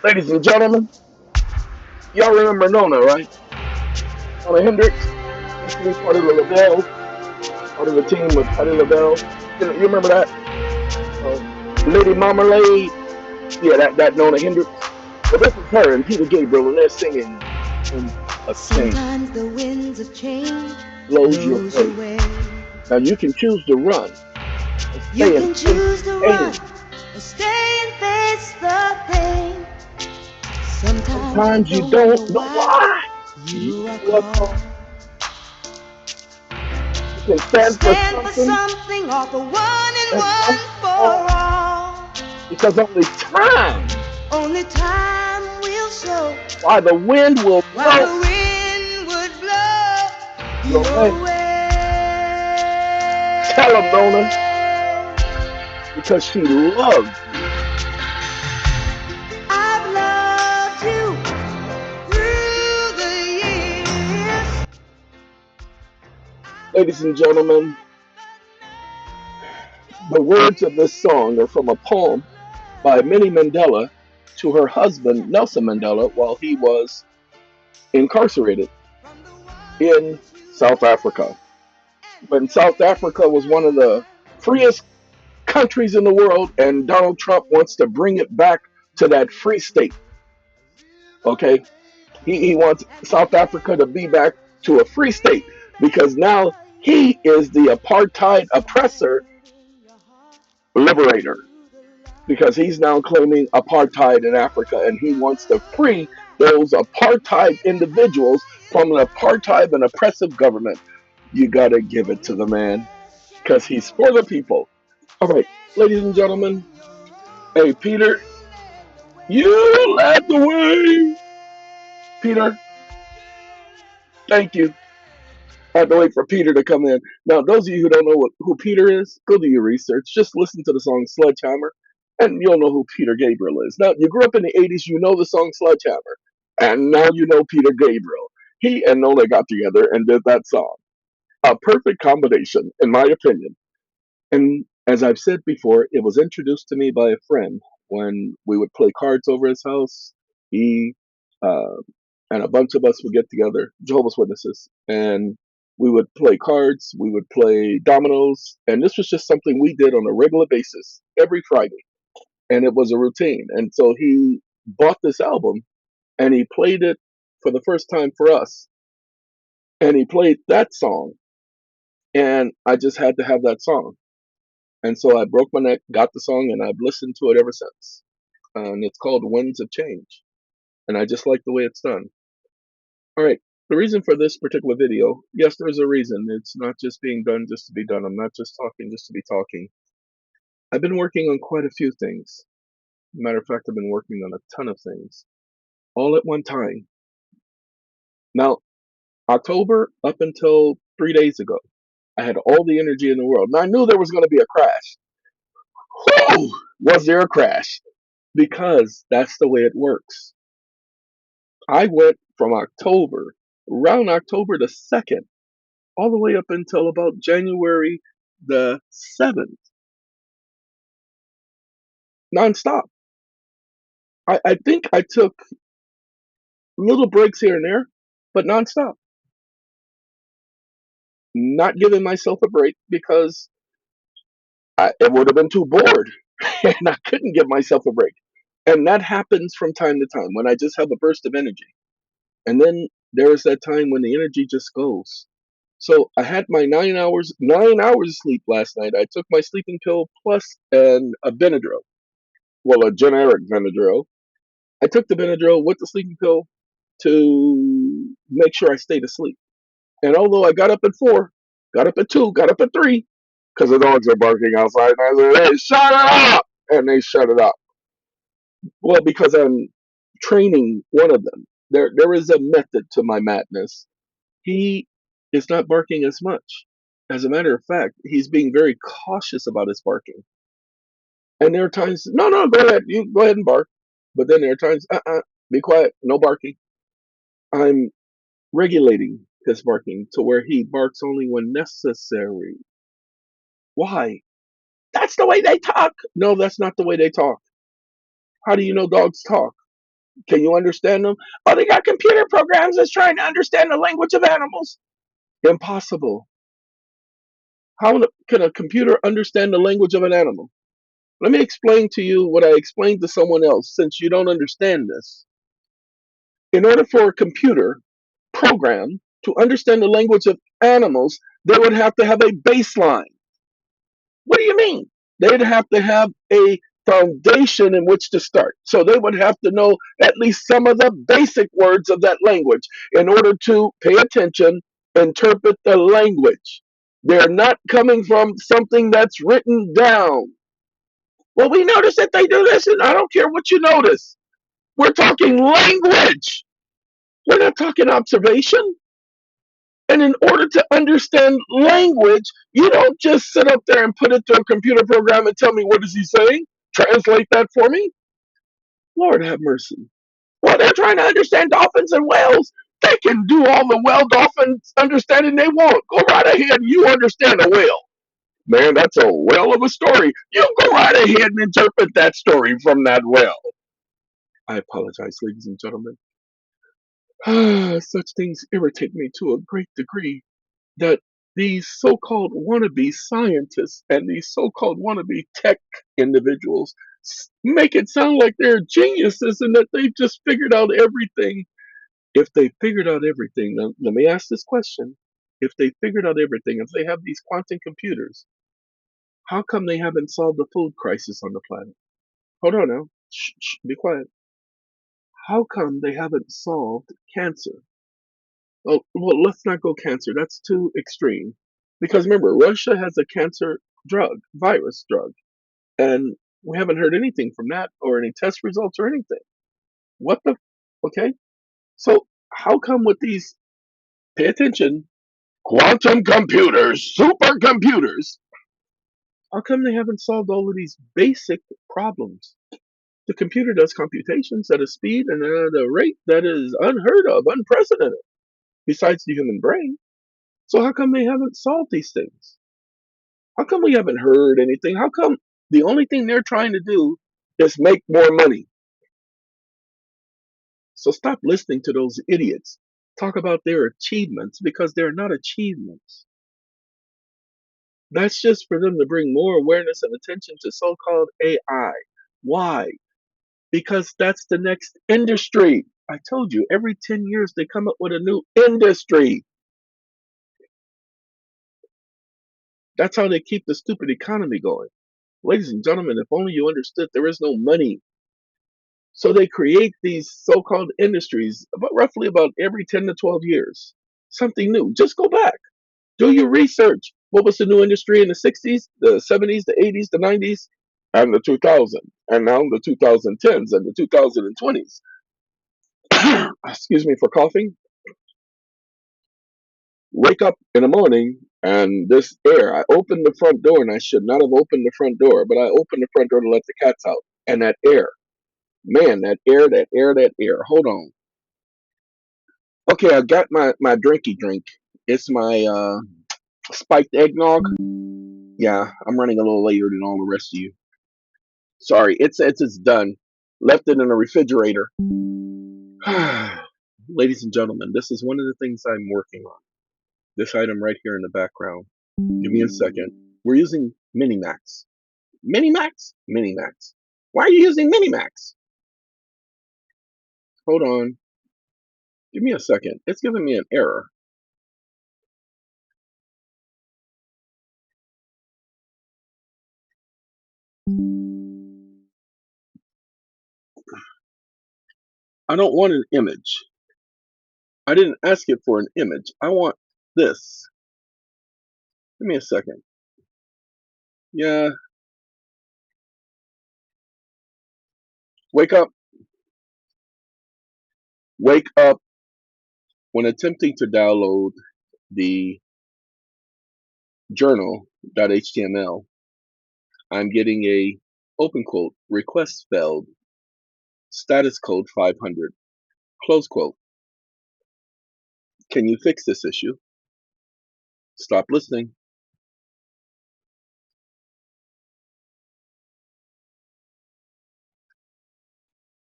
Ladies and gentlemen, y'all remember Nona, right? Nona Hendricks used to be part of the LaBelle, part of the team with Patti LaBelle. You remember that? Uh, Lady Marmalade. Yeah, that Nona Hendricks. Well, this is her and Peter Gabriel, and they're singing "Winds of Change." Sometimes the winds of change Blows your blows way. your way. Now you can choose to run or You stay and can face choose the to run pain. or stay and face the pain. Sometimes you Sometimes you don't don't know know why why you are you are called called. You can to stand for stand for something something or for one and and one one for all all. because only time Only time will show why the wind will why blow the wind would blow your way. your way. Tell him, Nona, because she loves you. I've loved you through the years. Ladies and gentlemen, the words of this song are from a poem by Minnie Mandela to her husband, Nelson Mandela, while he was incarcerated in South Africa. When South Africa was one of the freest countries in the world, and Donald Trump wants to bring it back to that free state. Okay, he wants South Africa to be back to a free state because now he is the apartheid oppressor liberator because he's now claiming apartheid in Africa and he wants to free those apartheid individuals from an apartheid and oppressive government. You got to give it to the man because he's for the people. All right, ladies and gentlemen. Hey, Peter, you led the way. Peter, thank you. I had to wait for Peter to come in. Now, those of you who don't know who Peter is, go do your research. Just listen to the song Sledgehammer, and you'll know who Peter Gabriel is. Now, you grew up in the 80s, you know the song Sledgehammer, and now you know Peter Gabriel. He and Nola got together and did that song. A perfect combination, in my opinion. And as I've said before, it was introduced to me by a friend when we would play cards over his house. He uh, and a bunch of us would get together, Jehovah's Witnesses, and we would play cards, we would play dominoes, and this was just something we did on a regular basis every Friday, and it was a routine. And so he bought this album and he played it for the first time for us, and he played that song, and I just had to have that song. And so I broke my neck, got the song, and I've listened to it ever since. And it's called Winds of Change. And I just like the way it's done. All right. The reason for this particular video, yes, there's a reason. It's not just being done just to be done. I'm not just talking just to be talking. I've been working on quite a few things. Matter of fact, I've been working on a ton of things all at one time. Now, October up until 3 days ago, I had all the energy in the world. And I knew there was going to be a crash. Whoa! Was there a crash? Because that's the way it works. I went from October, around October the 2nd, all the way up until about January the 7th, nonstop. I think I took little breaks here and there, but nonstop. Not giving myself a break because it would have been too bored and I couldn't give myself a break. And that happens from time to time when I just have a burst of energy. And then there is that time when the energy just goes. So I had my 9 hours of sleep last night. I took my sleeping pill plus a Benadryl, well, a generic Benadryl. I took the Benadryl with the sleeping pill to make sure I stayed asleep. And although I got up at 4, got up at 2, got up at 3, because the dogs are barking outside, and I said, "Hey, shut it up!" And they shut it up. Well, because I'm training one of them. There is a method to my madness. He is not barking as much. As a matter of fact, he's being very cautious about his barking. And there are times, no, no, go ahead, you go ahead and bark. But then there are times, be quiet, no barking. I'm regulating his barking to where he barks only when necessary. Why? That's the way they talk. No, that's not the way they talk. How do you know dogs talk? Can you understand them? Oh, they got computer programs that's trying to understand the language of animals. Impossible. How can a computer understand the language of an animal? Let me explain to you what I explained to someone else since you don't understand this. In order for a computer program to understand the language of animals, they would have to have a baseline. What do you mean? They'd have to have a foundation in which to start. So they would have to know at least some of the basic words of that language in order to pay attention, interpret the language. They're not coming from something that's written down. Well, we notice that they do this, and I don't care what you notice. We're talking language. We're not talking observation. And in order to understand language, you don't just sit up there and put it to a computer program and tell me what is he saying? Translate that for me. Lord have mercy. Well, they're trying to understand dolphins and whales. They can do all the whale dolphins understanding they want. Go right ahead. You understand a whale. Man, that's a whale of a story. You go right ahead and interpret that story from that whale. I apologize, ladies and gentlemen. Such things irritate me to a great degree that these so-called wannabe scientists and these so-called wannabe tech individuals make it sound like they're geniuses and that they've just figured out everything. If they figured out everything, now, let me ask this question. If they figured out everything, if they have these quantum computers, how come they haven't solved the food crisis on the planet? Hold on now. Shh, shh, be quiet. How come they haven't solved cancer? Oh, well, let's not go cancer. That's too extreme. Because remember, Russia has a cancer drug, virus drug, and we haven't heard anything from that or any test results or anything. What the? Okay. So, how come with these, pay attention, quantum computers, supercomputers, how come they haven't solved all of these basic problems? The computer does computations at a speed and at a rate that is unheard of, unprecedented, besides the human brain. So, how come they haven't solved these things? How come we haven't heard anything? How come the only thing they're trying to do is make more money? So stop listening to those idiots talk about their achievements because they're not achievements. That's just for them to bring more awareness and attention to so called AI. Why? Because that's the next industry. I told you, every 10 years they come up with a new industry. That's how they keep the stupid economy going. Ladies and gentlemen, if only you understood there is no money. So they create these so-called industries about roughly about every 10 to 12 years. Something new. Just go back. Do your research. What was the new industry in the 60s, the 70s, the 80s, the 90s, and the 2000s, and now the 2010s and the 2020s. Excuse me for coughing. Wake up in the morning and this air. I opened the front door and I should not have opened the front door, but I opened the front door to let the cats out. And that air, man, that air, that air, that air. Hold on. Okay, I got my drinky drink. It's my spiked eggnog. Yeah, I'm running a little later than all the rest of you. Sorry, it's done. Left it in the refrigerator. Ladies and gentlemen, this is one of the things I'm working on. This item right here in the background. Give me a second. We're using Minimax. Minimax? Minimax. Why are you using Minimax? Hold on. Give me a second. It's giving me an error. I don't want an image. I didn't ask it for an image. I want this. Give me a second. Yeah, wake up. Wake up. When attempting to download the journal.html, I'm getting a open quote request failed status code 500 close quote. Can you fix this issue? Stop listening.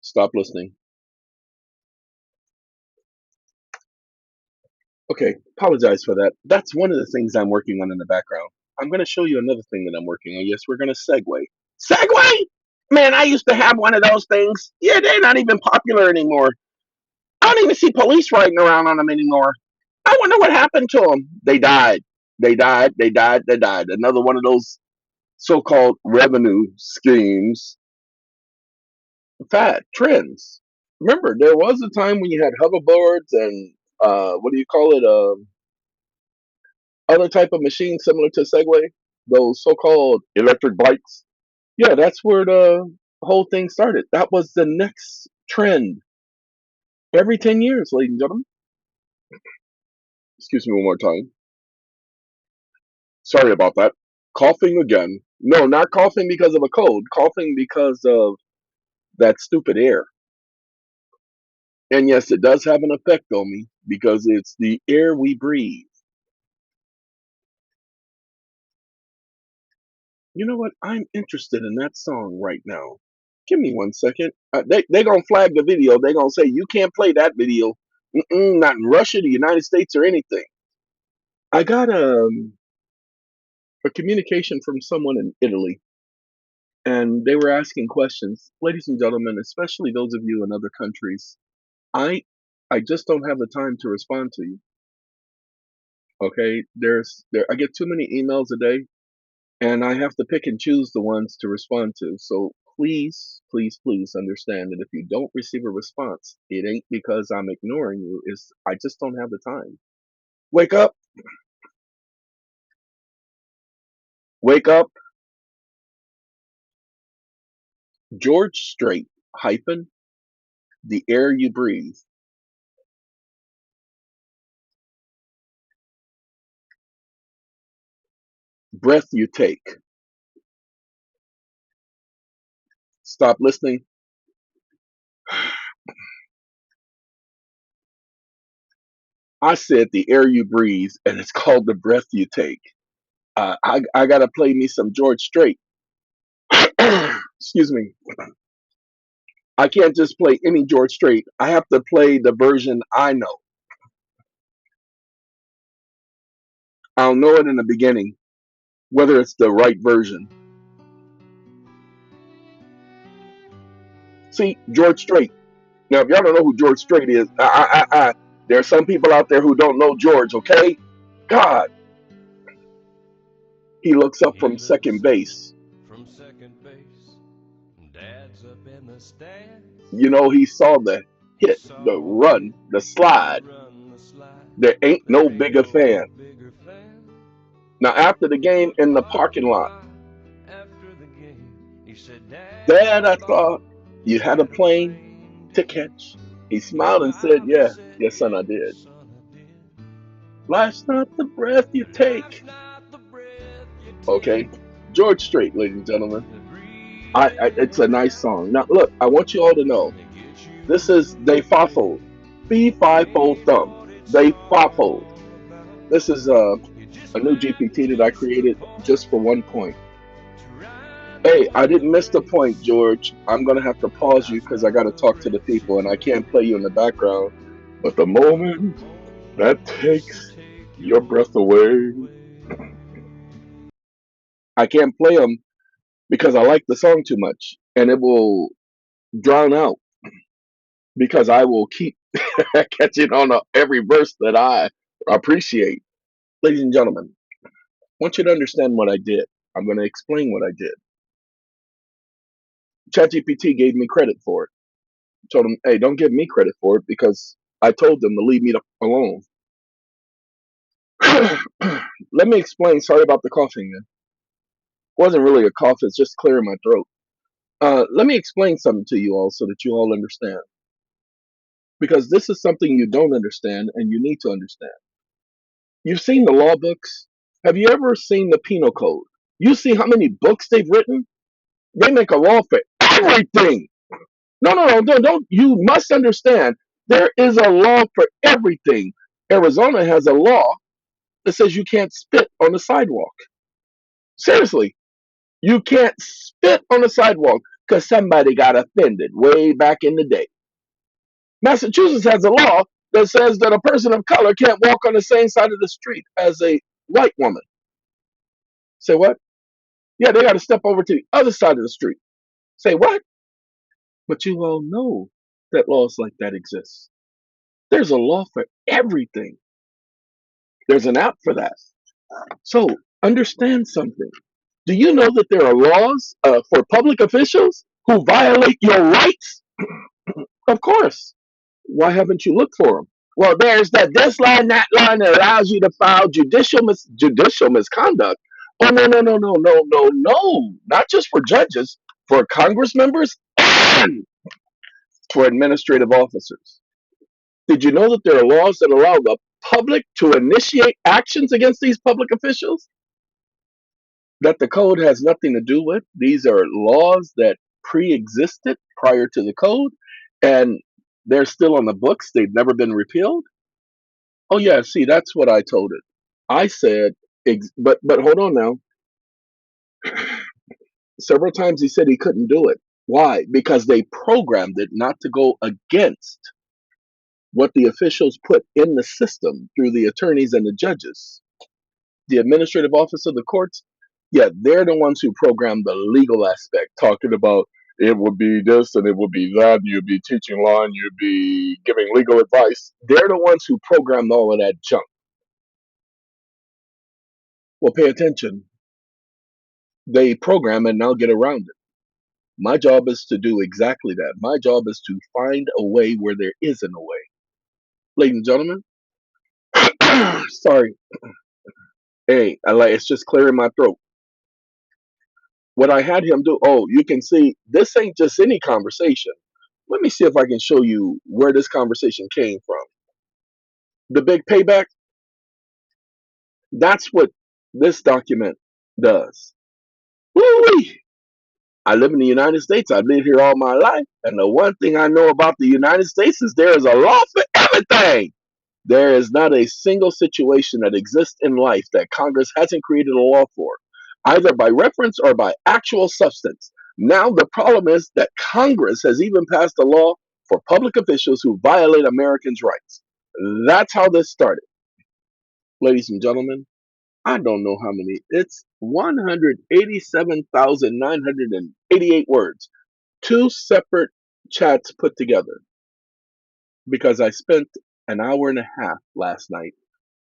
Stop listening. Okay, apologize for that. That's one of the things I'm working on in the background. I'm going to show you another thing that I'm working on. Yes, we're going to segue. Segue? Man, I used to have one of those things. Yeah, they're not even popular anymore. I don't even see police riding around on them anymore. I wonder what happened to them. They died. They died. They died. They died. Another one of those so-called revenue schemes, fad trends. Remember, there was a time when you had hoverboards and what do you call it? Other type of machines similar to Segway, those so-called electric bikes. Yeah, that's where the whole thing started. That was the next trend. Every 10 years, ladies and gentlemen. Excuse me one more time. Sorry about that. Coughing again. No, not coughing because of a cold. Coughing because of that stupid air. And yes, it does have an effect on me because it's the air we breathe. You know what? I'm interested in that song right now. Give me 1 second. They gonna flag the video. They gonna say you can't play that video. Not in Russia, the United States, or anything. I got a communication from someone in Italy, and they were asking questions. Ladies and gentlemen, especially those of you in other countries, I I just don't have the time to respond to you. Okay, I get too many emails a day, and I have to pick and choose the ones to respond to. So please, please, please understand that if you don't receive a response, it ain't because I'm ignoring you. It's I just don't have the time. Wake up, wake up, George Strait hyphen the air you breathe, breath you take. Stop listening. I said the air you breathe, and it's called the breath you take. I gotta play me some George Strait. Excuse me. I can't just play any George Strait. I have to play the version I know. I'll know it in the beginning, whether it's the right version. See, George Strait. Now, if y'all don't know who George Strait is, there are some people out there who don't know George, okay? God, he looks up He from looks second up base. from second base. Dad's up in the stands. You know, he saw the He hit, the saw the run, hit, the the slide. run, the slide. There ain't There no ain't bigger no fan. bigger fan. Now, after the In game the in the parking parking lot, lot after the game, he said, Dad, Dad, I I thought thought you you had a had a plane plane to to catch. catch. He He smiled and said, smiled and yeah, said, yes, son, I yes, did. son, I did. Life's not the breath you Life's take. not the breath you take. Okay, George Strait, ladies and gentlemen. The breathing It's a you nice got song. Now, look, I want you all to know to get you this is through De the day. Fafo, Fee Fi Fo Be Thumb, what it's De all Fafo. about. This is You just a new met GPT that I just the created just for point one point. to ride the Hey, I didn't miss the point, wilderness. George. I'm gonna have to pause you Life's because I not gotta the talk to the breath you people, and I can't take, play you in the background. But the but the moment that moments that takes take your your breath breath away, away. I can't play them because I like the song too much, and it will drown out because I will keep catching on to every verse that I appreciate. Ladies and gentlemen, I want you to understand what I did. I'm going to explain what I did. ChatGPT gave me credit for it. Told him, hey, don't give me credit for it because I told them to leave me alone. Let me explain. Sorry about the coughing. It wasn't really a cough, it's just clearing my throat. Let me explain something to you all so that you all understand. Because this is something you don't understand and you need to understand. You've seen the law books. Have you ever seen the penal code? You see how many books they've written? They make a law for everything. No, no, no, don't. You must understand there is a law for everything. Arizona has a law that says you can't spit on the sidewalk. Seriously, you can't spit on the sidewalk because somebody got offended way back in the day. Massachusetts has a law. that says that a person of color can't walk on the same side of the street as a white woman. Say what? Yeah, they got to step over to the other side of the street. Say what? But you all know that laws like that exist. There's a law for everything. There's an app for that. So understand something. Do you know that there are laws for public officials who violate your rights? Of course. Why haven't you looked for them? Well, there's this line, that line that allows you to file judicial misconduct. Oh no! Not just for judges, for Congress members and for administrative officers. Did you know that there are laws that allow the public to initiate actions against these public officials that the code has nothing to do with? These are laws that pre-existed prior to the code, and they're still on the books. They've never been repealed. Oh yeah, see, that's what I told it. I said, but hold on now. Several times he said he couldn't do it. Why? Because they programmed it not to go against what the officials put in the system through the attorneys and the judges. The administrative office of the courts, yeah, they're the ones who program the legal aspect, talking about it would be this and it would be that. You'd be teaching law and you'd be giving legal advice. They're the ones who programmed all of that junk. Well, pay attention. They program and now get around it. My job is to do exactly that. My job is to find a way where there isn't a way. Ladies and gentlemen, sorry. Hey, it's just clearing my throat. What I had him do, oh, you can see this ain't just any conversation. Let me see if I can show you where this conversation came from. The big payback, that's what this document does. Woo-wee. I live in the United States. I've lived here all my life. And the one thing I know about the United States is there is a law for everything. There is not a single situation that exists in life that Congress hasn't created a law for, either by reference or by actual substance. Now, the problem is that Congress has even passed a law for public officials who violate Americans' rights. That's how this started. Ladies and gentlemen, I don't know how many. It's 187,988 words, two separate chats put together, because I spent an hour and a half last night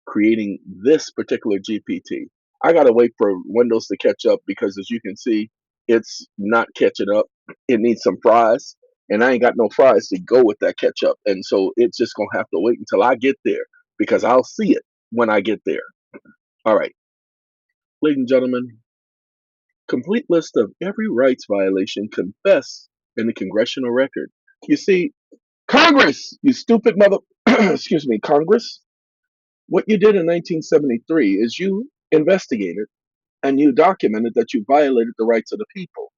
creating this particular GPT. I gotta wait for Windows to catch up because, as you can see, it's not catching up. It needs some fries, and I ain't got no fries to go with that ketchup, and so it's just gonna have to wait until I get there because I'll see it when I get there. All right, ladies and gentlemen, complete list of every rights violation confessed in the congressional record. You see, Congress, you stupid mother, excuse me, Congress. What you did in 1973 is you investigated and you documented that you violated the rights of the people.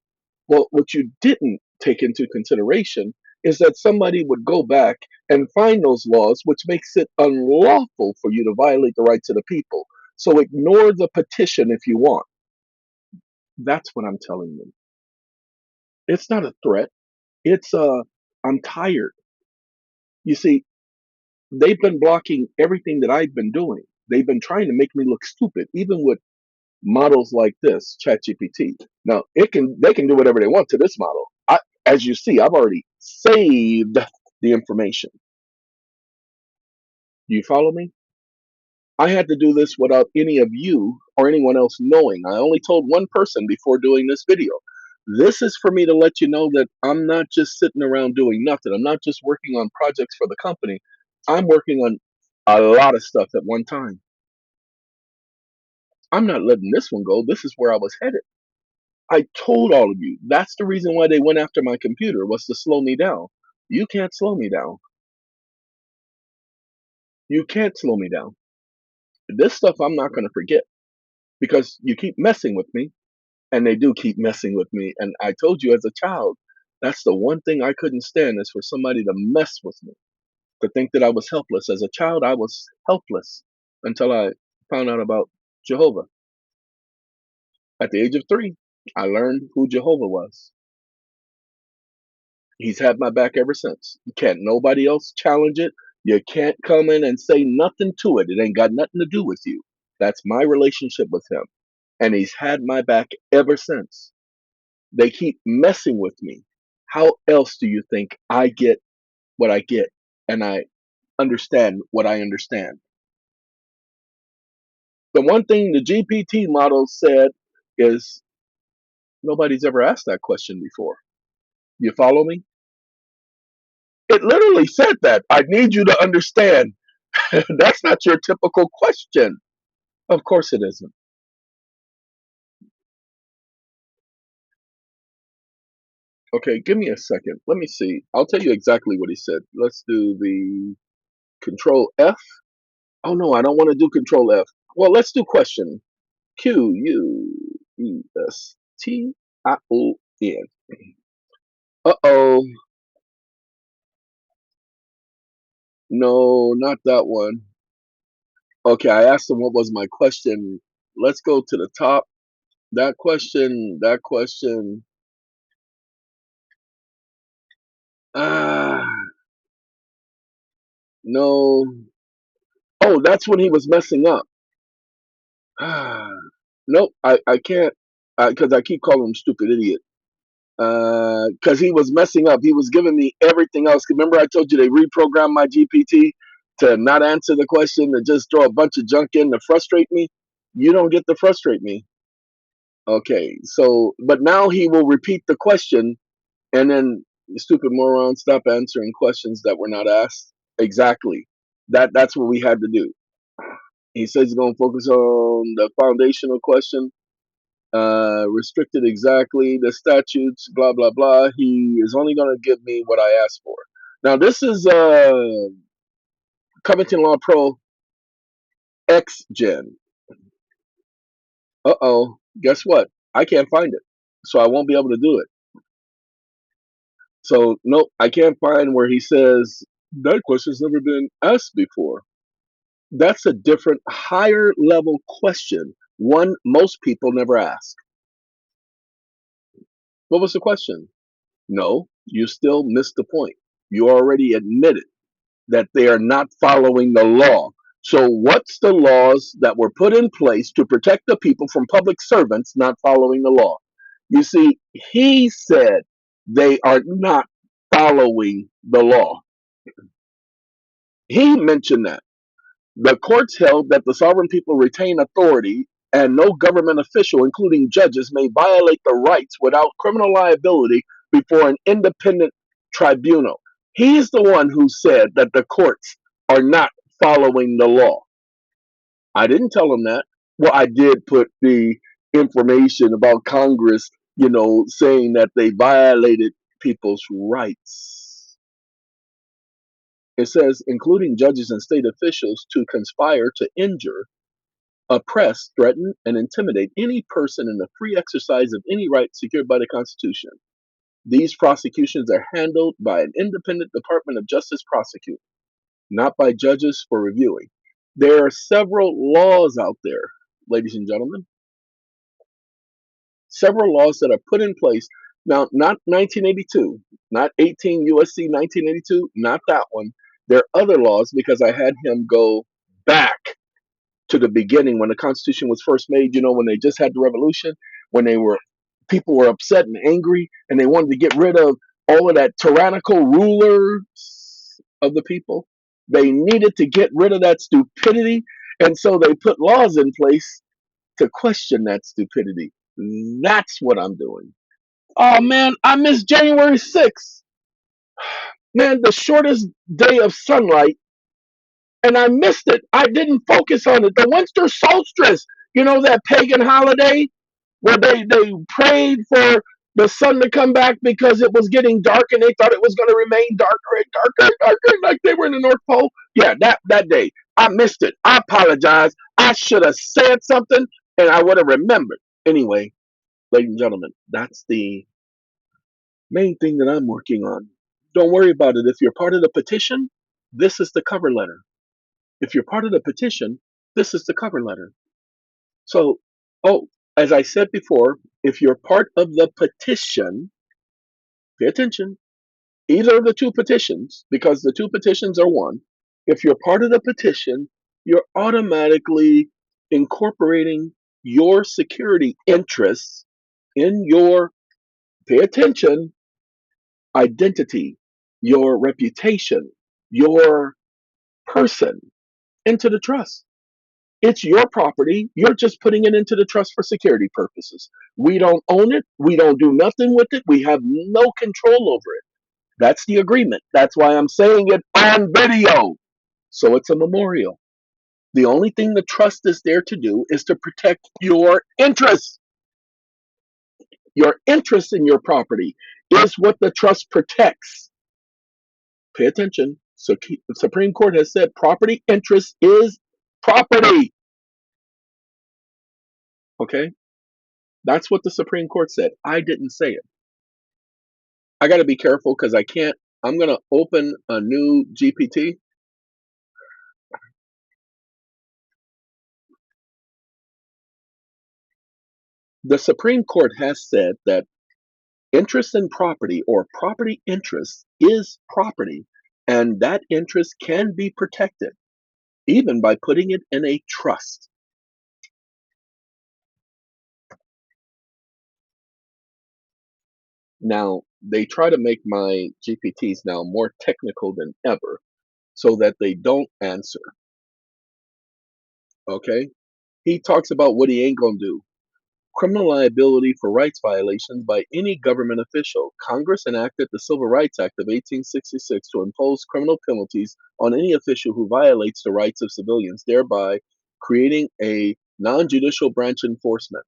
Well, what you didn't take into consideration is that somebody would go back and find those laws, which makes it unlawful for you to violate the rights of the people. So ignore the petition if you want. That's what I'm telling you. It's not a threat. It's I'm tired. You see, they've been blocking everything that I've been doing. They've been trying to make me look stupid, even with models like this, ChatGPT. Now they can do whatever they want to this model. As you see, I've already saved the information. Do you follow me? I had to do this without any of you or anyone else knowing. I only told one person before doing this video. This is for me to let you know that I'm not just sitting around doing nothing. I'm not just working on projects for the company. I'm working on a lot of stuff at one time. I'm not letting this one go. This is where I was headed. I told all of you that's the reason why they went after my computer, was to slow me down. You can't slow me down. You can't slow me down. This stuff I'm not going to forget because you keep messing with me, and they do keep messing with me. And I told you as a child, that's the one thing I couldn't stand, is for somebody to mess with me, to think that I was helpless. As a child, I was helpless until I found out about Jehovah. At the age of 3, I learned who Jehovah was. He's had my back ever since. Can't nobody else challenge it. You can't come in and say nothing to it. It ain't got nothing to do with you. That's my relationship with him. And he's had my back ever since. They keep messing with me. How else do you think I get what I get and I understand what I understand? The one thing the GPT model said is nobody's ever asked that question before. You follow me? It literally said that. I need you to understand. That's not your typical question. Of course it isn't. Okay, give me a second. Let me see. I'll tell you exactly what he said. Let's do the control F. Oh no, I don't want to do control F. Well, let's do question. Question. Uh-oh. No, not that one. Okay, I asked him what was my question. Let's go to the top. That question. Ah, no. Oh, that's when he was messing up. Ah, nope, I can't, because I keep calling him stupid idiot. Because he was messing up. He was giving me everything else. Remember, I told you they reprogrammed my GPT to not answer the question, to just throw a bunch of junk in to frustrate me. You don't get to frustrate me. Okay, so, but now he will repeat the question, and then, you stupid moron, stop answering questions that were not asked. Exactly. That's what we had to do. He says he's going to focus on the foundational question, restricted exactly, the statutes, blah, blah, blah. He is only going to give me what I asked for. Now, this is Covington Law Pro X Gen. Uh-oh. Guess what? I can't find it. So I won't be able to do it. So, nope, I can't find where he says, that question's never been asked before. That's a different, higher level question, one most people never ask. What was the question? No, you still missed the point. You already admitted that they are not following the law. So, what's the laws that were put in place to protect the people from public servants not following the law? You see, he said they are not following the law. He mentioned that. The courts held that the sovereign people retain authority and no government official, including judges, may violate the rights without criminal liability before an independent tribunal. He's the one who said that the courts are not following the law. I didn't tell him that. Well, I did put the information about Congress, saying that they violated people's rights. It says, including judges and state officials, to conspire to injure, oppress, threaten, and intimidate any person in the free exercise of any right secured by the Constitution. These prosecutions are handled by an independent Department of Justice prosecutor, not by judges for reviewing. There are several laws out there, ladies and gentlemen, several laws that are put in place. Now, not 1982, not 18 USC 1982, not that one. There are other laws because I had him go back to the beginning when the Constitution was first made, when they just had the revolution, when people were upset and angry and they wanted to get rid of all of that tyrannical rulers of the people. They needed to get rid of that stupidity. And so they put laws in place to question that stupidity. That's what I'm doing. Oh man, I missed January 6th. Man, the shortest day of sunlight, and I missed it. I didn't focus on it. The winter solstice, that pagan holiday where they prayed for the sun to come back because it was getting dark and they thought it was going to remain darker and darker and darker, like they were in the North Pole. Yeah, that day. I missed it. I apologize. I should have said something and I would have remembered. Anyway, ladies and gentlemen, that's the main thing that I'm working on. Don't worry about it. If you're part of the petition, this is the cover letter. If you're part of the petition, this is the cover letter. So, oh, as I said before, if you're part of the petition, pay attention. Either of the two petitions, because the two petitions are one. If you're part of the petition, you're automatically incorporating your security interests in your, pay attention, identity, your reputation, your person into the trust. It's your property. You're just putting it into the trust for security purposes. We don't own it. We don't do nothing with it. We have no control over it. That's the agreement. That's why I'm saying it on video. So it's a memorial. The only thing the trust is there to do is to protect your interests. Your interest in your property is what the trust protects. Pay attention. So the Supreme Court has said property interest is property. Okay? That's what the Supreme Court said. I didn't say it. I got to be careful because I can't. I'm going to open a new GPT. The Supreme Court has said that interest in property or property interest is property, and that interest can be protected even by putting it in a trust. Now, they try to make my GPTs now more technical than ever so that they don't answer. Okay? He talks about what he ain't going to do. Criminal liability for rights violations by any government official. Congress enacted the Civil Rights Act of 1866 to impose criminal penalties on any official who violates the rights of civilians, thereby creating a non judicial branch enforcement.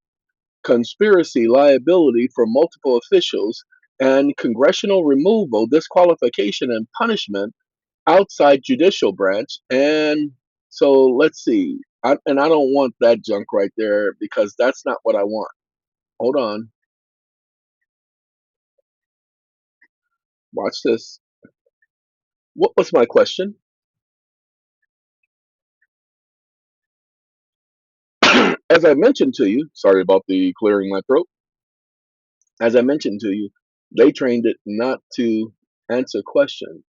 Conspiracy liability for multiple officials and congressional removal, disqualification, and punishment outside judicial branch. And so let's see. And I don't want that junk right there because that's not what I want. Hold on. Watch this. What was my question? As I mentioned to you, sorry about the clearing my throat. As I mentioned to you, they trained it not to answer questions.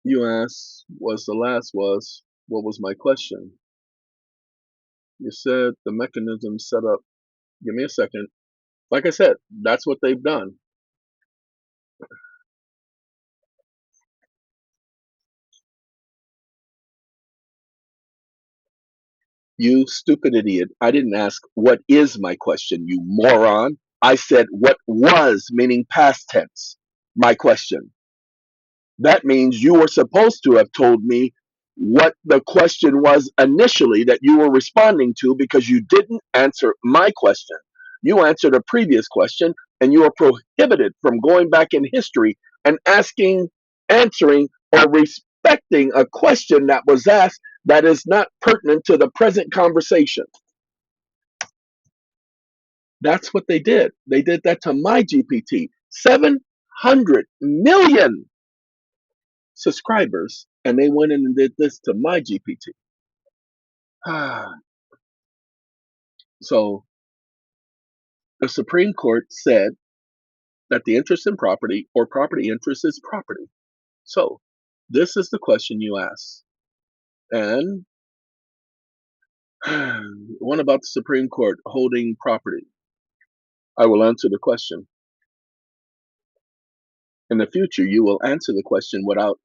You asked, was the last was, what was my question? You said the mechanism set up. Give me a second. Like I said, that's what they've done. You stupid idiot. I didn't ask, what is my question, you moron? I said, what was, meaning past tense, my question. That means you were supposed to have told me what the question was initially that you were responding to because you didn't answer my question. You answered a previous question and you are prohibited from going back in history and asking, answering, or respecting a question that was asked that is not pertinent to the present conversation. That's what they did. They did that to my GPT. 700 million subscribers, and they went in and did this to my GPT. So the Supreme Court said that the interest in property or property interest is property. So this is the question you ask. And one about the Supreme Court holding property. I will answer the question. In the future, you will answer the question without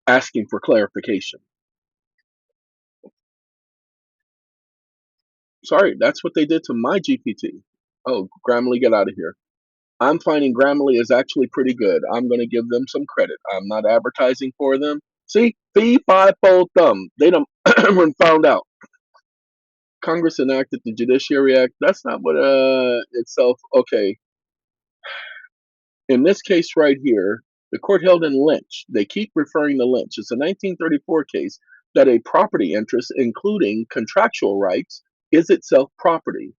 asking for clarification. Sorry, that's what they did to my GPT. Oh, Grammarly, get out of here. I'm finding Grammarly is actually pretty good. I'm going to give them some credit. I'm not advertising for them. See, fee, fi, fo, thumb. They done found out. Congress enacted the Judiciary Act. That's not what itself. Okay, in this case right here, the court held in Lynch. They keep referring to Lynch. It's a 1934 case that a property interest, including contractual rights, is itself property,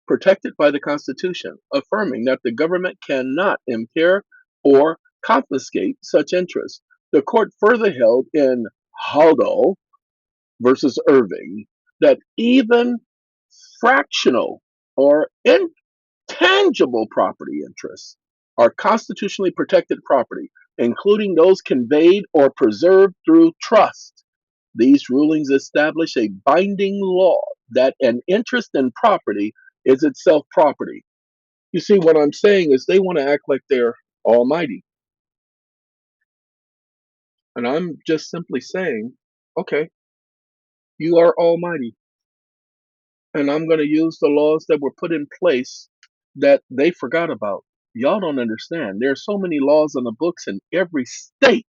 protected by the Constitution, affirming that the government cannot impair or confiscate such interests. The court further held in Haldol versus Irving that even fractional or intangible property interests are constitutionally protected property, including those conveyed or preserved through trust. These rulings establish a binding law that an interest in property is itself property. You see, what I'm saying is they want to act like they're almighty. And I'm just simply saying, okay, you are almighty. And I'm going to use the laws that were put in place that they forgot about. Y'all don't understand. There are so many laws on the books in every state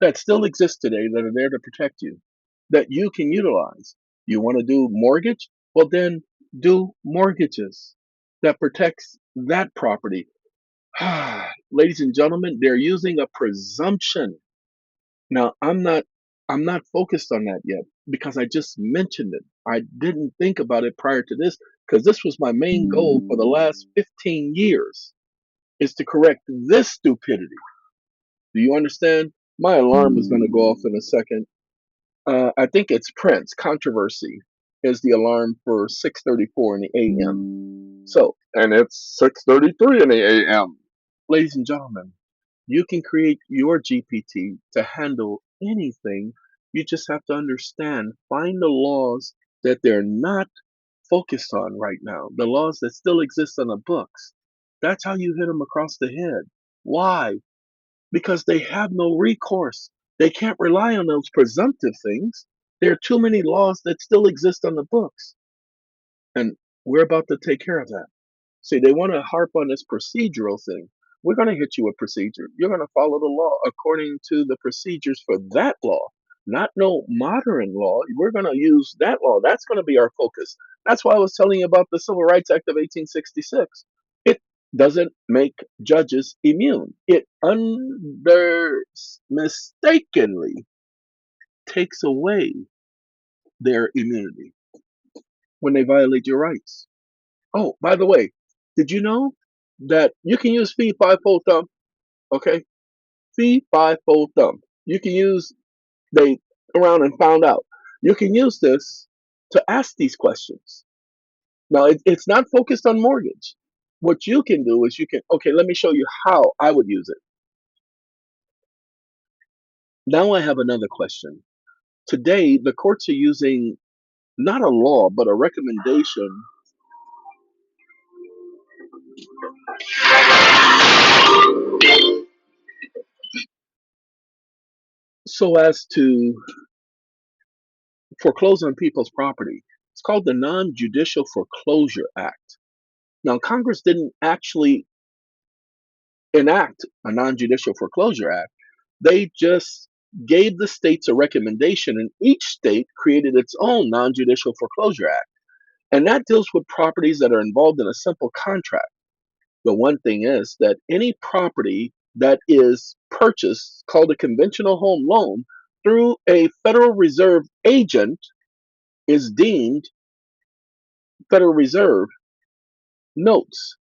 that still exist today that are there to protect you, that you can utilize. You want to do mortgage? Well, then do mortgages that protects that property. Ladies and gentlemen, they're using a presumption. Now, I'm not focused on that yet because I just mentioned it. I didn't think about it prior to this because this was my main goal for the last 15 years is to correct this stupidity. Do you understand? My alarm is going to go off in a second. I think it's Prince. Controversy is the alarm for 6:34 in the a.m. So, and it's 6:33 in the a.m. Ladies and gentlemen, you can create your GPT to handle anything. You just have to understand, find the laws that they're not focused on right now, the laws that still exist on the books. That's how you hit them across the head. Why? Because they have no recourse. They can't rely on those presumptive things. There are too many laws that still exist on the books. And we're about to take care of that. See, they want to harp on this procedural thing. We're going to hit you with procedure. You're going to follow the law according to the procedures for that law, not no modern law. We're going to use that law. That's going to be our focus. That's why I was telling you about the Civil Rights Act of 1866. It doesn't make judges immune. It mistakenly takes away their immunity when they violate your rights. Oh, by the way, did you know that you can use fee, fi, fo, thumb? Okay, fee, fi, fo, thumb. You can use, they around and found out. You can use this to ask these questions. Now, it's not focused on mortgage. What you can do is you can, okay, let me show you how I would use it. Now I have another question. Today, the courts are using not a law, but a recommendation so as to foreclose on people's property. It's called the Non Judicial Foreclosure Act. Now, Congress didn't actually enact a non judicial foreclosure act, they just gave the states a recommendation, and each state created its own non judicial foreclosure act. And that deals with properties that are involved in a simple contract. The one thing is that any property that is purchased, called a conventional home loan, through a Federal Reserve agent is deemed Federal Reserve notes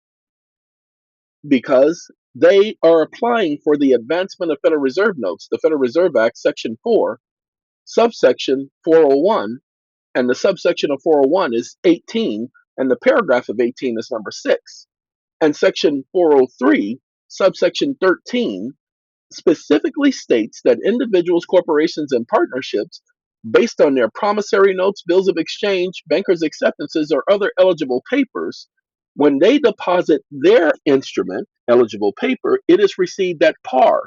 because they are applying for the advancement of Federal Reserve notes. The Federal Reserve Act, Section 4, subsection 401, and the subsection of 401 is 18, and the paragraph of 18 is number 6. And Section 403, subsection 13, specifically states that individuals, corporations, and partnerships, based on their promissory notes, bills of exchange, bankers' acceptances, or other eligible papers, when they deposit their instrument, eligible paper, it is received at par.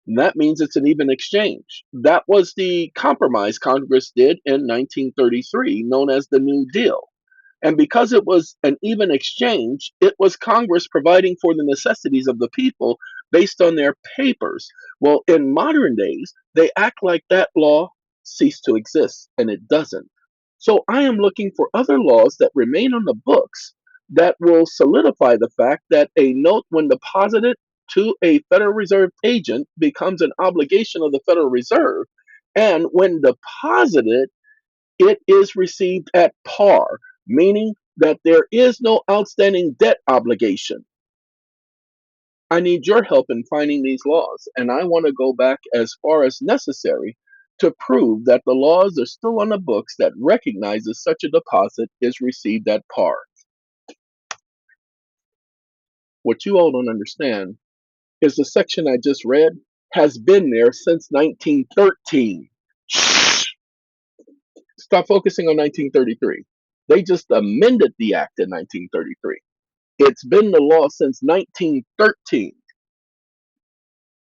And that means it's an even exchange. That was the compromise Congress did in 1933, known as the New Deal. And because it was an even exchange, it was Congress providing for the necessities of the people based on their papers. Well, in modern days, they act like that law ceased to exist, and it doesn't. So I am looking for other laws that remain on the books that will solidify the fact that a note, when deposited to a Federal Reserve agent, becomes an obligation of the Federal Reserve. And when deposited, it is received at par, meaning that there is no outstanding debt obligation. I need your help in finding these laws, and I want to go back as far as necessary to prove that the laws are still on the books that recognizes such a deposit is received at par. What you all don't understand is the section I just read has been there since 1913. Stop focusing on 1933. They just amended the act in 1933. It's been the law since 1913.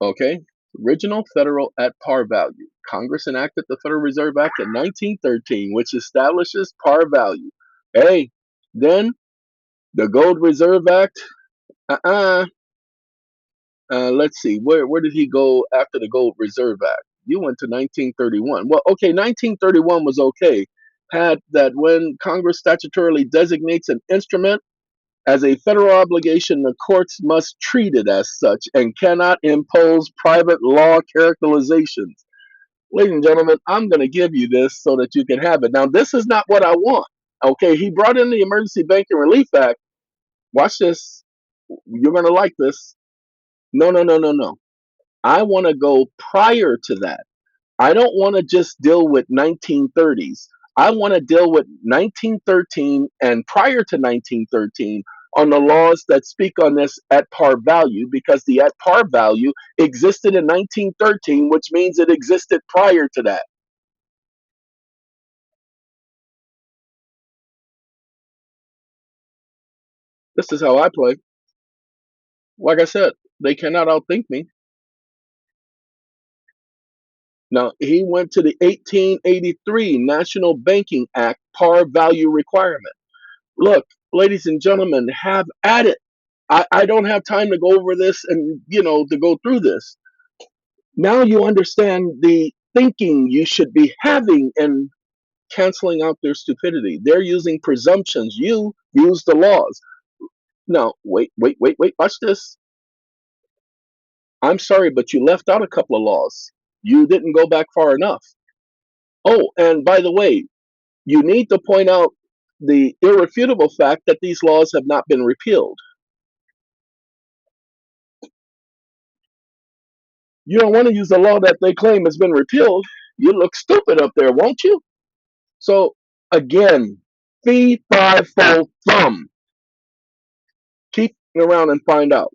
Okay? Original federal at par value. Congress enacted the Federal Reserve Act in 1913, which establishes par value. Hey, then the Gold Reserve Act, uh-uh. Let's see, where did he go after the Gold Reserve Act? You went to 1931. Well, okay, 1931 was okay. Had that when Congress statutorily designates an instrument as a federal obligation, the courts must treat it as such and cannot impose private law characterizations. Ladies and gentlemen, I'm going to give you this so that you can have it. Now, this is not what I want. Okay, he brought in the Emergency Banking Relief Act. Watch this. You're going to like this. No, no, no, no, no. I want to go prior to that. I don't want to just deal with 1930s. I want to deal with 1913 and prior to 1913 on the laws that speak on this at par value, because the at par value existed in 1913, which means it existed prior to that. This is how I play. Like I said, they cannot outthink me. Now, he went to the 1883 National Banking Act par value requirement. Look, ladies and gentlemen, have at it. I don't have time to go over this and, to go through this. Now you understand the thinking you should be having and canceling out their stupidity. They're using presumptions. You use the laws. Now, wait, wait, wait, wait. Watch this. I'm sorry, but you left out a couple of laws. You didn't go back far enough. Oh, and by the way, you need to point out the irrefutable fact that these laws have not been repealed. You don't want to use a law that they claim has been repealed. You look stupid up there, won't you? So, again, fee, fi, fo, thumb. Keep around and find out,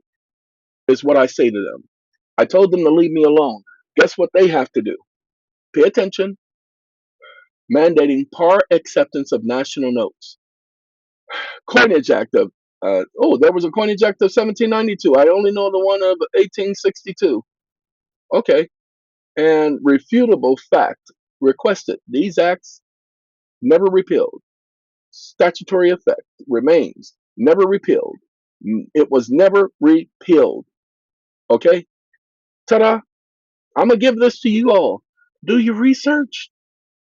is what I say to them. I told them to leave me alone. Guess what they have to do? Pay attention. Mandating par acceptance of national notes. Coinage Act of, there was a Coinage Act of 1792. I only know the one of 1862. Okay. And refutable fact requested. These acts never repealed. Statutory effect remains never repealed. It was never repealed. Okay? Ta-da! I'm gonna give this to you all. Do your research.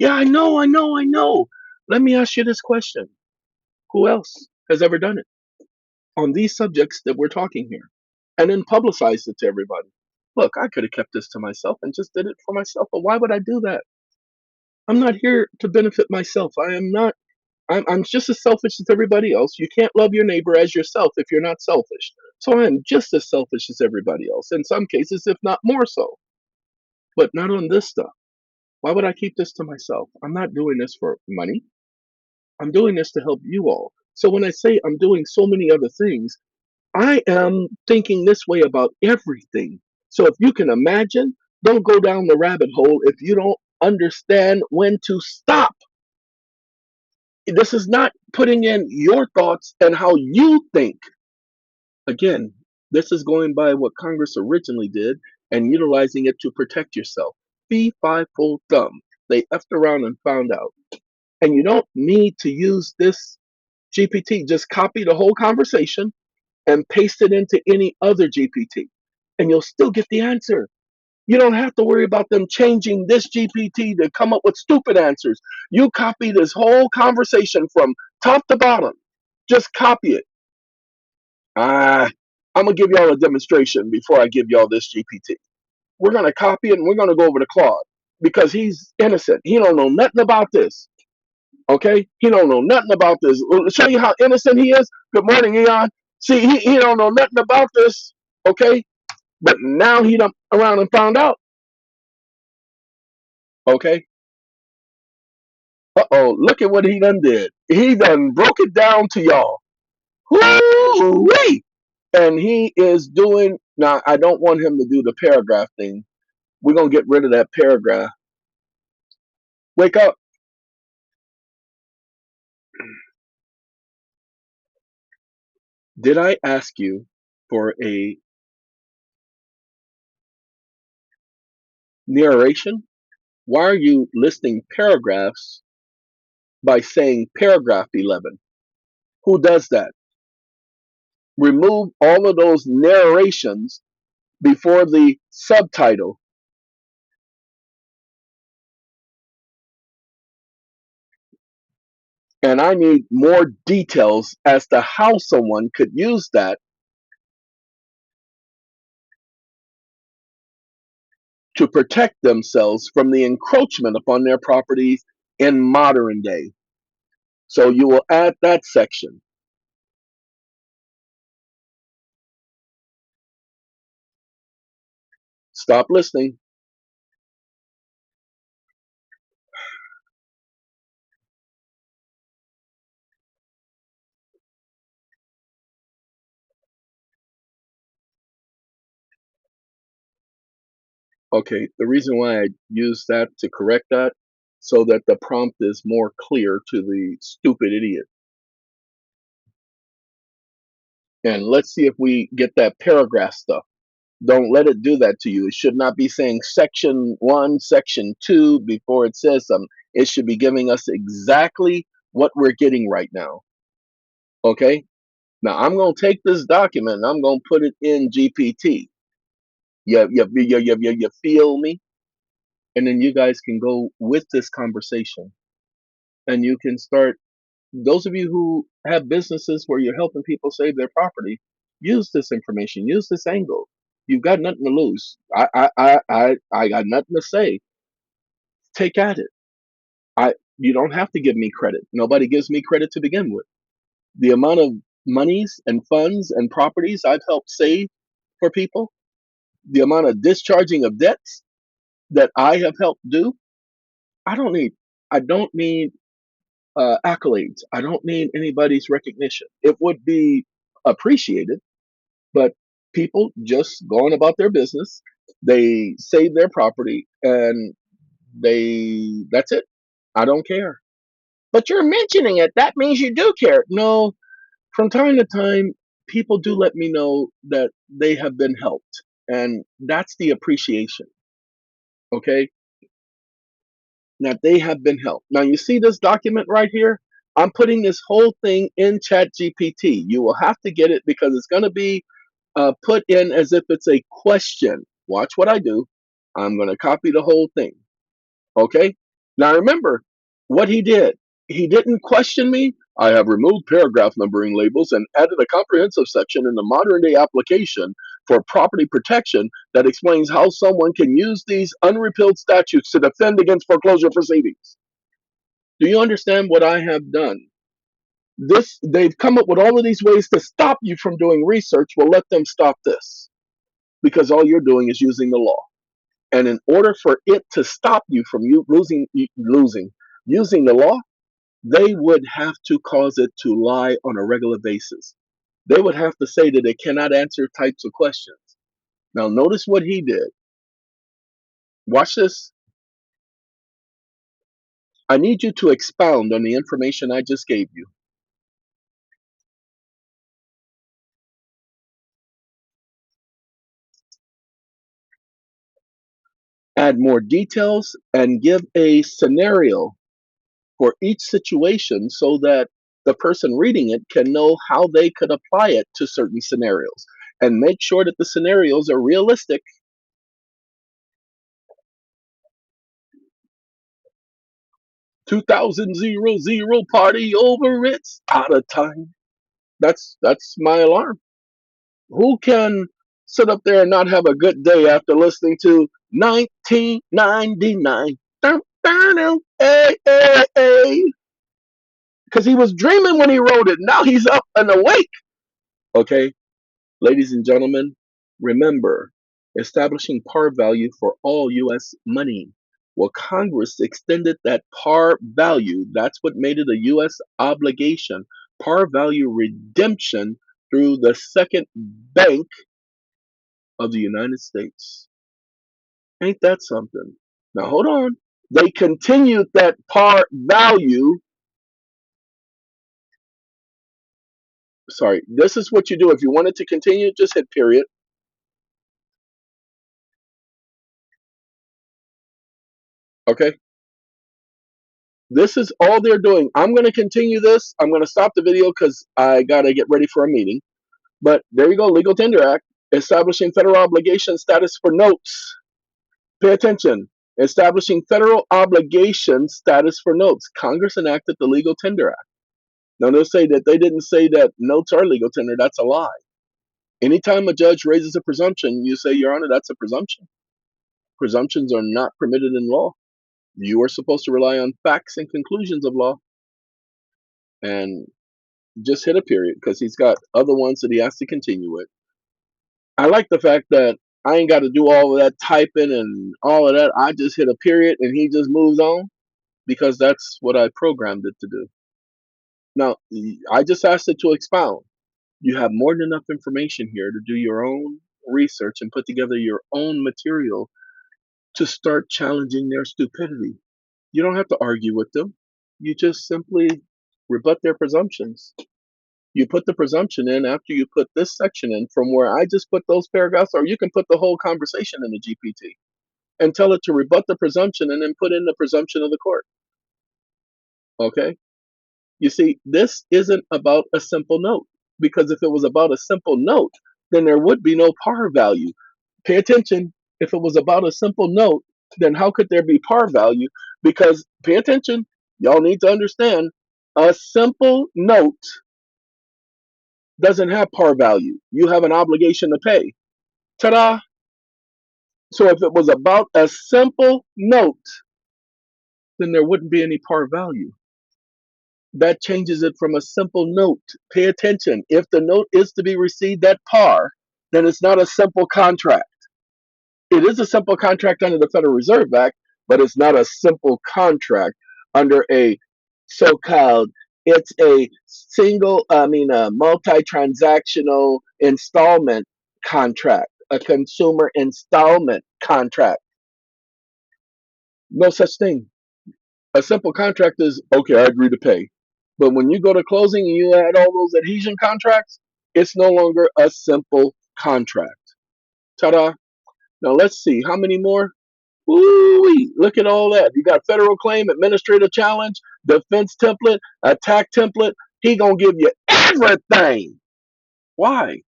Yeah, I know, I know, I know. Let me ask you this question. Who else has ever done it on these subjects that we're talking here? And then publicized it to everybody. Look, I could have kept this to myself and just did it for myself, but why would I do that? I'm not here to benefit myself. I am not. I'm just as selfish as everybody else. You can't love your neighbor as yourself if you're not selfish. So I'm just as selfish as everybody else, in some cases, if not more so. But not on this stuff. Why would I keep this to myself? I'm not doing this for money. I'm doing this to help you all. So when I say I'm doing so many other things, I am thinking this way about everything. So if you can imagine, don't go down the rabbit hole if you don't understand when to stop. This is not putting in your thoughts and how you think. Again, this is going by what Congress originally did and utilizing it to protect yourself. Fee, fi, full thumb. They effed around and found out. And you don't need to use this GPT. Just copy the whole conversation and paste it into any other GPT, and you'll still get the answer. You don't have to worry about them changing this GPT to come up with stupid answers. You copy this whole conversation from top to bottom. Just copy it. I'm going to give y'all a demonstration before I give y'all this GPT. We're going to copy it and we're going to go over to Claude because he's innocent. He don't know nothing about this. Okay? He don't know nothing about this. I'll show you how innocent he is. Good morning, EeoN. See, he don't know nothing about this. Okay? But now he done around and found out. Okay? Uh-oh, look at what he done did. He done broke it down to y'all. Woo-wee! And he is doing, now I don't want him to do the paragraph thing. We're going to get rid of that paragraph. Wake up. Did I ask you for a narration? Why are you listing paragraphs by saying paragraph 11? Who does that? Remove all of those narrations before the subtitle. And I need more details as to how someone could use that to protect themselves from the encroachment upon their properties in modern day. So you will add that section. Stop listening. Okay, the reason why I use that to correct that, so that the prompt is more clear to the stupid idiot. And let's see if we get that paragraph stuff. Don't let it do that to you. It should not be saying section 1, section 2 before it says something. It should be giving us exactly what we're getting right now. Okay? Now I'm going to take this document and I'm going to put it in GPT. You feel me? And then you guys can go with this conversation and you can start. Those of you who have businesses where you're helping people save their property, use this information, use this angle. You've got nothing to lose. I got nothing to say. Take at it. You don't have to give me credit. Nobody gives me credit to begin with. The amount of monies and funds and properties I've helped save for people, the amount of discharging of debts that I have helped do, I don't need. I don't need accolades. I don't need anybody's recognition. It would be appreciated, but people just going about their business. They save their property and that's it. I don't care. But you're mentioning it. That means you do care. No, from time to time, people do let me know that they have been helped. And that's the appreciation. Okay. Now they have been helped. Now you see this document right here? I'm putting this whole thing in Chat GPT. You will have to get it because it's going to be put in as if it's a question. Watch what I do. I'm going to copy the whole thing. Okay? Now remember what he did. He didn't question me. I have removed paragraph numbering labels and added a comprehensive section in the modern day application for property protection that explains how someone can use these unrepealed statutes to defend against foreclosure proceedings. Do you understand what I have done? They've come up with all of these ways to stop you from doing research. Well, let them stop this because all you're doing is using the law. And in order for it to stop you from losing using the law, they would have to cause it to lie on a regular basis. They would have to say that it cannot answer types of questions. Now, notice what he did. Watch this. I need you to expound on the information I just gave you. Add more details and give a scenario for each situation so that the person reading it can know how they could apply it to certain scenarios and make sure that the scenarios are realistic. 2000 party over, it's out of time. That's my alarm. Who can sit up there and not have a good day after listening to 1999? Hey, hey, hey. Because he was dreaming when he wrote it. Now he's up and awake. Okay, ladies and gentlemen, remember establishing par value for all U.S. money. Well, Congress extended that par value. That's what made it a U.S. obligation. Par value redemption through the second bank of the United States. Ain't that something? Now hold on. They continued that par value. Sorry, this is what you do. If you want it to continue, just hit period. Okay. This is all they're doing. I'm going to continue this. I'm going to stop the video because I got to get ready for a meeting. But there you go. Legal Tender Act, establishing federal obligation status for notes. Pay attention. Establishing federal obligation status for notes. Congress enacted the Legal Tender Act. Now they'll say that they didn't say that notes are legal tender. That's a lie. Anytime a judge raises a presumption, you say, Your Honor, that's a presumption. Presumptions are not permitted in law. You are supposed to rely on facts and conclusions of law. And just hit a period because he's got other ones that he has to continue with. I like the fact that I ain't got to do all of that typing and all of that. I just hit a period and he just moves on because that's what I programmed it to do. Now, I just asked it to expound. You have more than enough information here to do your own research and put together your own material to start challenging their stupidity. You don't have to argue with them. You just simply rebut their presumptions. You put the presumption in after you put this section in from where I just put those paragraphs, or you can put the whole conversation in the GPT and tell it to rebut the presumption and then put in the presumption of the court. Okay? You see, this isn't about a simple note because if it was about a simple note, then there would be no par value. Pay attention. If it was about a simple note, then how could there be par value? Because, pay attention, y'all need to understand a simple note doesn't have par value. You have an obligation to pay. Ta da! So if it was about a simple note, then there wouldn't be any par value. That changes it from a simple note. Pay attention. If the note is to be received at par, then it's not a simple contract. It is a simple contract under the Federal Reserve Act, but it's not a simple contract under a so-called, it's a a multi-transactional installment contract, a consumer installment contract. No such thing. A simple contract is, okay, I agree to pay. But when you go to closing and you add all those adhesion contracts, it's no longer a simple contract. Ta-da. Now let's see, how many more? Ooh, look at all that. You got federal claim, administrative challenge, defense template, attack template. He gonna give you everything. Why?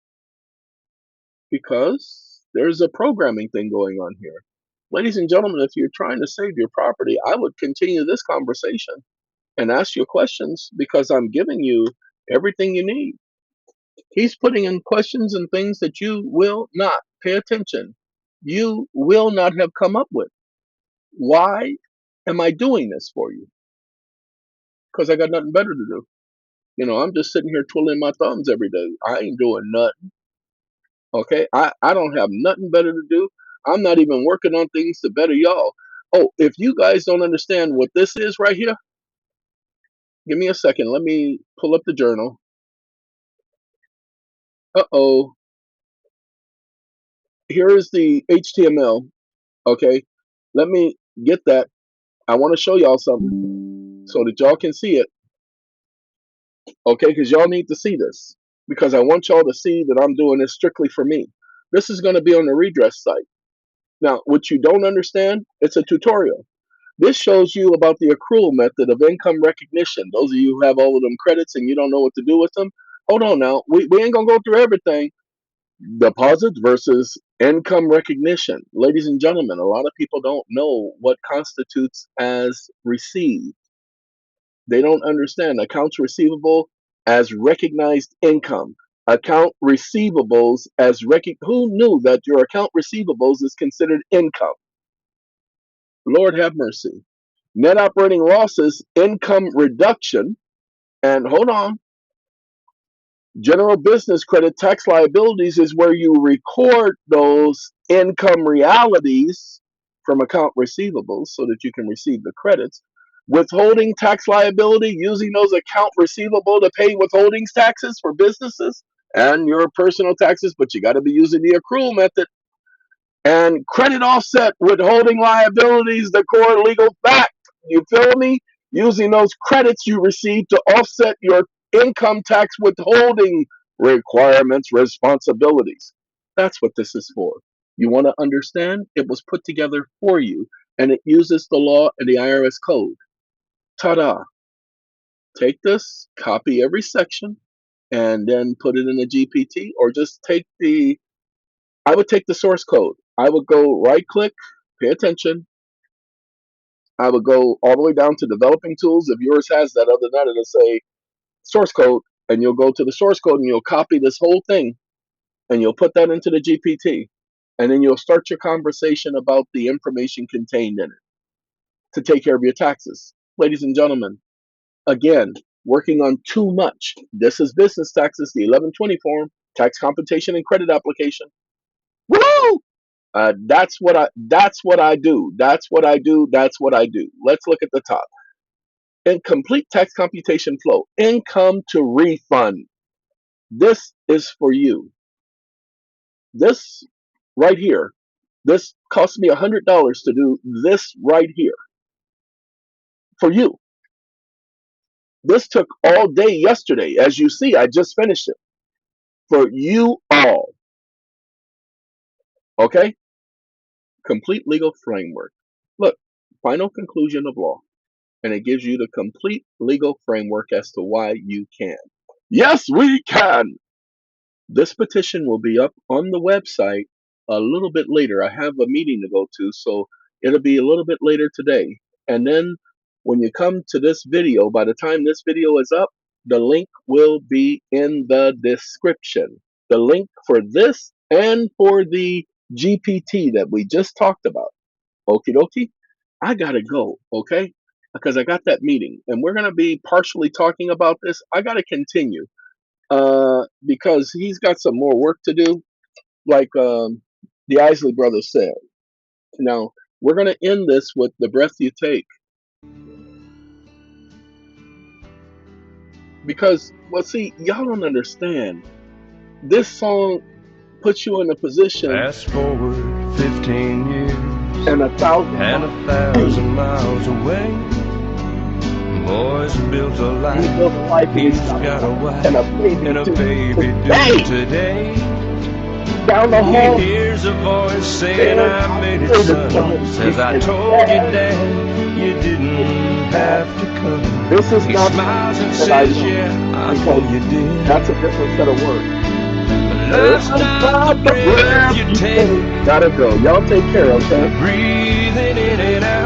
Because there's a programming thing going on here. Ladies and gentlemen, if you're trying to save your property, I would continue this conversation and ask you questions because I'm giving you everything you need. He's putting in questions and things that you will not pay attention. You will not have come up with. Why am I doing this for you? Because I got nothing better to do. I'm just sitting here twiddling my thumbs every day. I ain't doing nothing. Okay? I don't have nothing better to do. I'm not even working on things to better y'all. Oh, if you guys don't understand what this is right here, give me a second. Let me pull up the journal. Uh-oh. Here is the HTML. Okay? Let me get that. I want to show y'all something so that y'all can see it. Okay? Because y'all need to see this. Because I want y'all to see that I'm doing this strictly for me. This is going to be on the Redress site. Now, what you don't understand, it's a tutorial. This shows you about the accrual method of income recognition. Those of you who have all of them credits and you don't know what to do with them, hold on now. We ain't going to go through everything. Deposits versus income recognition. Ladies and gentlemen, a lot of people don't know what constitutes as received. They don't understand accounts receivable as recognized income. Account receivables as who knew that your account receivables is considered income? Lord have mercy. Net operating losses, income reduction, and hold on. General business credit tax liabilities is where you record those income realities from account receivables so that you can receive the credits. Withholding tax liability, using those account receivable to pay withholdings taxes for businesses and your personal taxes, but you got to be using the accrual method. And credit offset withholding liabilities, the core legal fact. You feel me? Using those credits you receive to offset your income tax withholding requirements, responsibilities. That's what this is for. You want to understand? It was put together for you, and it uses the law and the IRS code. Ta da! Take this, copy every section, and then put it in a GPT, or just take the I would take the source code. I would go right click, pay attention. I would go all the way down to developing tools. If yours has that, other than that, it'll say source code, and you'll go to the source code and you'll copy this whole thing and you'll put that into the GPT. And then you'll start your conversation about the information contained in it to take care of your taxes. Ladies and gentlemen, again, working on too much. This is business taxes, the 1120 form, tax computation and credit application. Woo! That's what I do. That's what I do. That's what I do. Let's look at the top. In complete tax computation flow, income to refund. This is for you. This right here. This cost me $100 to do this right here for you. This took all day yesterday. As you see, I just finished it for you all. Okay? Complete legal framework. Look, final conclusion of law. And it gives you the complete legal framework as to why you can. Yes, we can. This petition will be up on the website a little bit later. I have a meeting to go to, so it'll be a little bit later today. And then when you come to this video, by the time this video is up, the link will be in the description. The link for this and for the GPT that we just talked about. Okie dokie. I gotta go, okay? Because I got that meeting, and we're gonna be partially talking about this. I gotta continue, because he's got some more work to do, like the Isley brothers said. Now we're gonna end this with "The Breath You Take," because, well, see, y'all don't understand. This song puts you in a position, Fast forward 15 years and 1,000 and miles. 1,000 miles away. Boys built a life. He built a life, and He's he's got a wife and a baby and a too. baby Hey, due today. down the He hall, hears a voice saying, and I made it, I made son. it, son. Says, I And told you, Dad, you didn't have to come. this is He not smiles and that I says, know, yeah, I because know you did. that's a different set of words. Life's not the breath you take, Gotta go. Y'all take care, okay? breathing in and out.